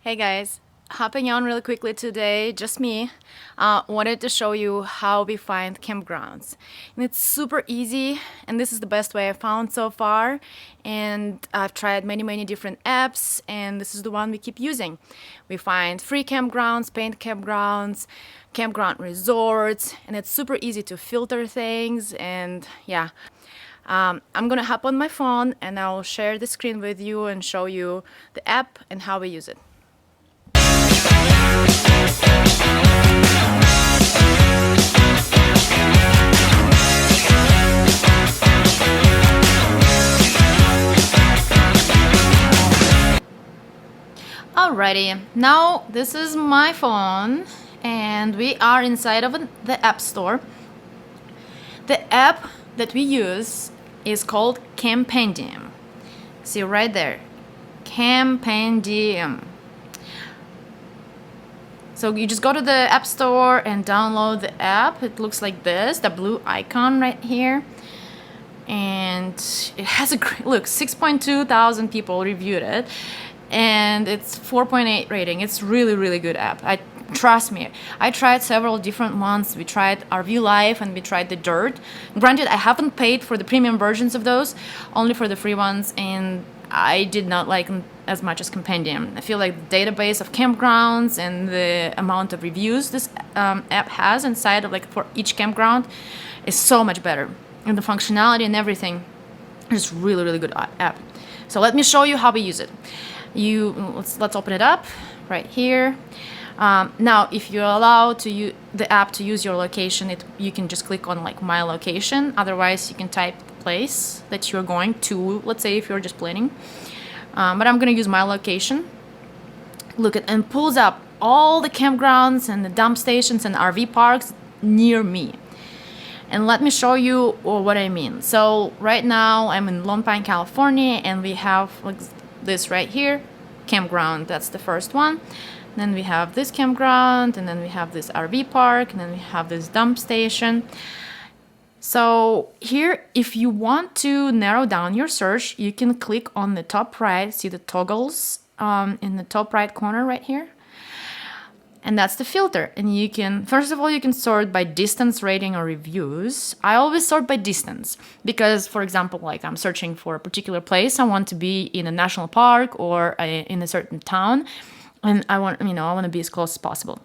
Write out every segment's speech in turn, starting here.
Hey guys, hopping on really quickly today, just me. Wanted to show you how we find campgrounds. And it's super easy, and this is the best way I found so far. And I've tried many different apps, and this is the one we keep using. We find free campgrounds, paid campgrounds, campground resorts, and it's super easy to filter things. And yeah, I'm gonna hop on my phone and I'll share the screen with you and show you the app and how we use it. Alrighty, now this is my phone and we are inside of the App Store. The app that we use is called Campendium. See right there, Campendium. So you just go to the App Store and download the app. It looks like this, the blue icon right here. And it has a great look, 6.2 thousand people reviewed it. And it's 4.8 rating. It's really good app. Trust me, I tried several different ones. We tried RV Life and we tried the Dirt. Granted, I haven't paid for the premium versions of those, only for the free ones, and I did not like them as much as Compendium. I feel like the database of campgrounds and the amount of reviews this app has inside of, like, for each campground is so much better, and the functionality and everything is really good app. So let me show you how we use it. Let's open it up right here. Now, if you allow the app to use your location, you can just click on like my location. Otherwise, you can type the place that you're going to. Let's say if you're just planning, but I'm gonna use my location. Look at and pulls up all the campgrounds and the dump stations and RV parks near me. And let me show you what I mean. So right now I'm in Lone Pine, California, and we have like this right here, campground. That's the first one. Then we have this campground, and then we have this RV park, and then we have this dump station. So here, if you want to narrow down your search, you can click on the top right. See the toggles in the top right corner right here? And that's the filter. And you can, first of all, you can sort by distance, rating, or reviews. I always sort by distance because, for example, like I'm searching for a particular place. I want to be in a national park or in a certain town. And I want to be as close as possible.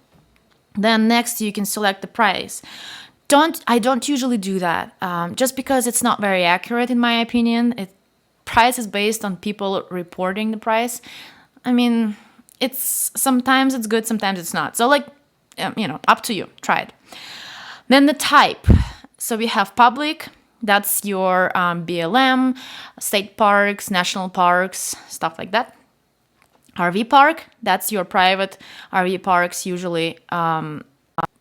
Then next, you can select the price. I don't usually do that just because it's not very accurate in my opinion. Price is based on people reporting the price. I mean, sometimes it's good, sometimes it's not. So up to you. Try it. Then the type. So we have public. That's your BLM, state parks, national parks, stuff like that. RV park. That's your private RV parks, usually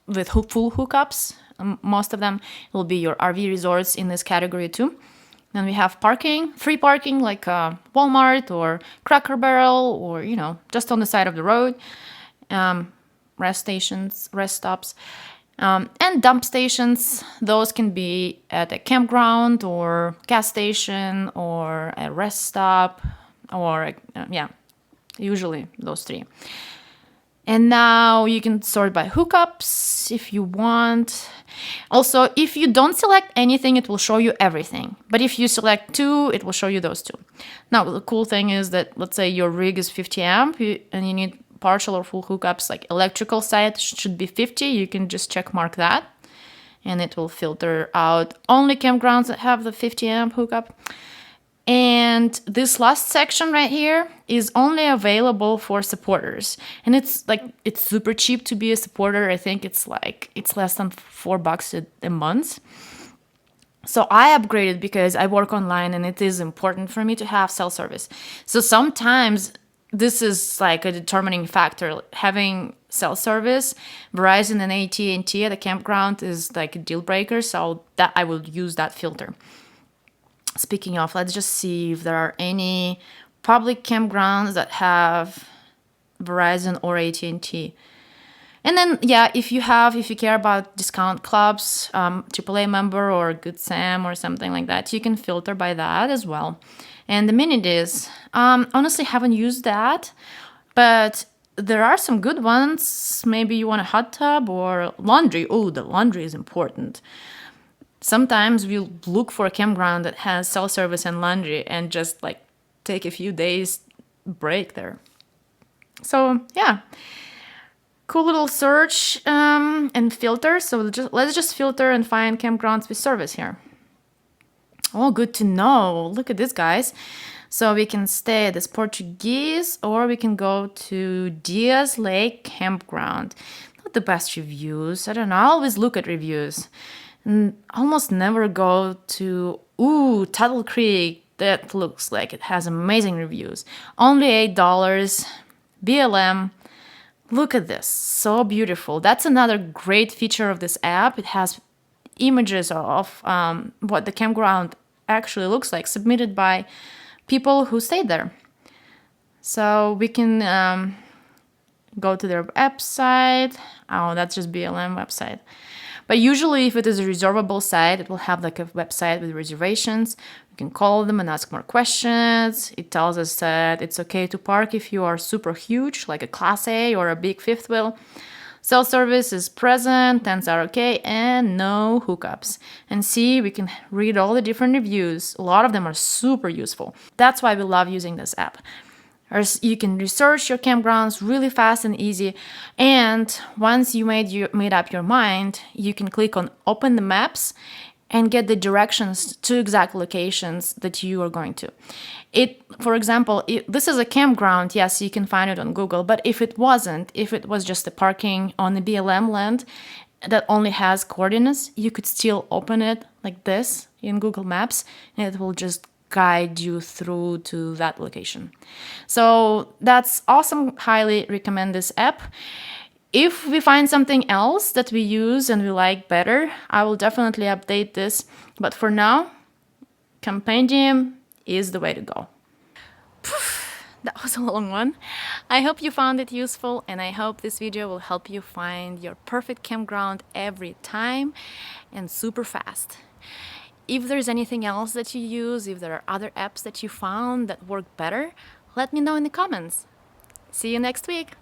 with full hookups. Most of them will be your RV resorts in this category too. Then we have parking, free parking like Walmart or Cracker Barrel or, just on the side of the road. Rest stations, rest stops. And dump stations, those can be at a campground or gas station or a rest stop or, usually those three. And now you can sort by hookups if you want. Also, if you don't select anything, it will show you everything. But if you select two, it will show you those two. Now, the cool thing is that, let's say your rig is 50 amp and you need partial or full hookups, like electrical side should be 50. You can just check mark that and it will filter out only campgrounds that have the 50 amp hookup. And this last section right here is only available for supporters. And it's super cheap to be a supporter. I think it's less than $4 a month. So I upgraded because I work online and it is important for me to have cell service. So sometimes this is like a determining factor. Having cell service, Verizon and AT&T at a campground is like a deal breaker. So that I will use that filter. Speaking of, let's just see if there are any public campgrounds that have Verizon or AT&T. And then, if you care about discount clubs, AAA member or Good Sam or something like that, you can filter by that as well. And the minute is, honestly haven't used that, but there are some good ones. Maybe you want a hot tub or laundry. Oh, the laundry is important. Sometimes we'll look for a campground that has self-service and laundry and just like take a few days break there. So yeah, cool little search and filter. So let's just filter and find campgrounds with service here. Oh, good to know. Look at this, guys. So we can stay at this Portuguese, or we can go to Diaz Lake Campground. Not the best reviews. I don't know. I always look at reviews. And almost never go to, Tuttle Creek. That looks like it has amazing reviews. Only $8. BLM. Look at this. So beautiful. That's another great feature of this app. It has images of what the campground actually looks like, submitted by people who stayed there. So we can go to their website. Oh, that's just BLM website. But usually if it is a reservable site, it will have like a website with reservations. You can call them and ask more questions. It tells us that it's okay to park if you are super huge, like a Class A or a big fifth wheel. Self-service is present, tents are okay, and no hookups. And see, we can read all the different reviews. A lot of them are super useful. That's why we love using this app. You can research your campgrounds really fast and easy. And once you made up your mind, you can click on Open the Maps and get the directions to exact locations that you are going to. For example, this is a campground. Yes, you can find it on Google. But if it was just a parking on the BLM land that only has coordinates, you could still open it like this in Google Maps, and it will just guide you through to that location. So that's awesome. Highly recommend this app. If we find something else that we use and we like better, I will definitely update this. But for now, Compendium is the way to go. That was a long one. I hope you found it useful, and I hope this video will help you find your perfect campground every time and super fast. If there's anything else that you use, if there are other apps that you found that work better, let me know in the comments. See you next week.